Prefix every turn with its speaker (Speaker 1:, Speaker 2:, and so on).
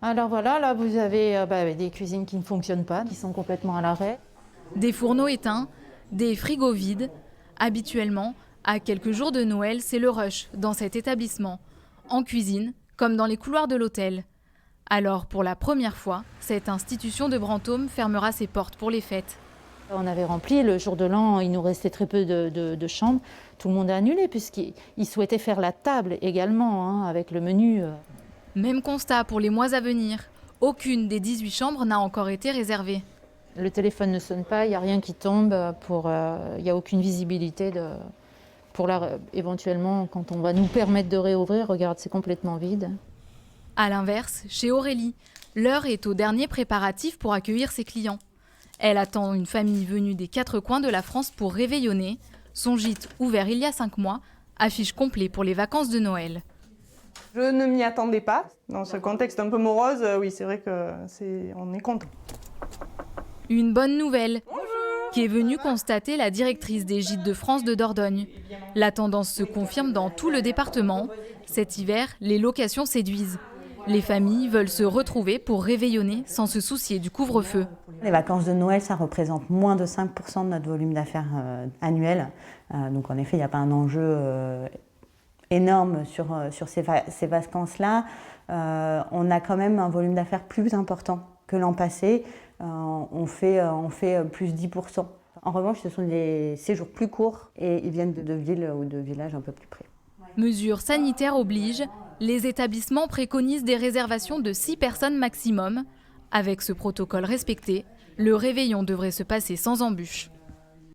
Speaker 1: Alors voilà, là vous avez des cuisines qui ne fonctionnent pas, qui sont complètement à l'arrêt.
Speaker 2: Des fourneaux éteints, des frigos vides. Habituellement, à quelques jours de Noël, c'est le rush dans cet établissement. En cuisine, comme dans les couloirs de l'hôtel. Alors, pour la première fois, cette institution de Brantôme fermera ses portes pour les fêtes.
Speaker 1: On avait rempli, le jour de l'an, il nous restait très peu de chambres. Tout le monde a annulé puisqu'ils souhaitaient faire la table également, hein, avec le menu.
Speaker 2: Même constat pour les mois à venir. Aucune des 18 chambres n'a encore été réservée.
Speaker 1: Le téléphone ne sonne pas, il n'y a rien qui tombe, il n'y a aucune visibilité éventuellement, quand on va nous permettre de réouvrir, regarde, c'est complètement vide.
Speaker 2: À l'inverse, chez Aurélie, l'heure est au dernier préparatif pour accueillir ses clients. Elle attend une famille venue des 4 coins de la France pour réveillonner. Son gîte, ouvert il y a 5 mois, affiche complet pour les vacances de Noël.
Speaker 3: Je ne m'y attendais pas. Dans ce contexte un peu morose, oui, c'est vrai qu'on est content.
Speaker 2: Une bonne nouvelle, qui est venue constater la directrice des Gîtes de France de Dordogne. La tendance se confirme dans tout le département. Cet hiver, les locations séduisent. Les familles veulent se retrouver pour réveillonner sans se soucier du couvre-feu.
Speaker 4: Les vacances de Noël, ça représente moins de 5% de notre volume d'affaires annuel. Donc en effet, il n'y a pas un enjeu énorme sur ces vacances-là. On a quand même un volume d'affaires plus important que l'an passé. On fait plus 10%. En revanche, ce sont des séjours plus courts et ils viennent de villes ou de villages un peu plus près.
Speaker 2: Mesures sanitaires obligent, les établissements préconisent des réservations de 6 personnes maximum. Avec ce protocole respecté, le réveillon devrait se passer sans embûches.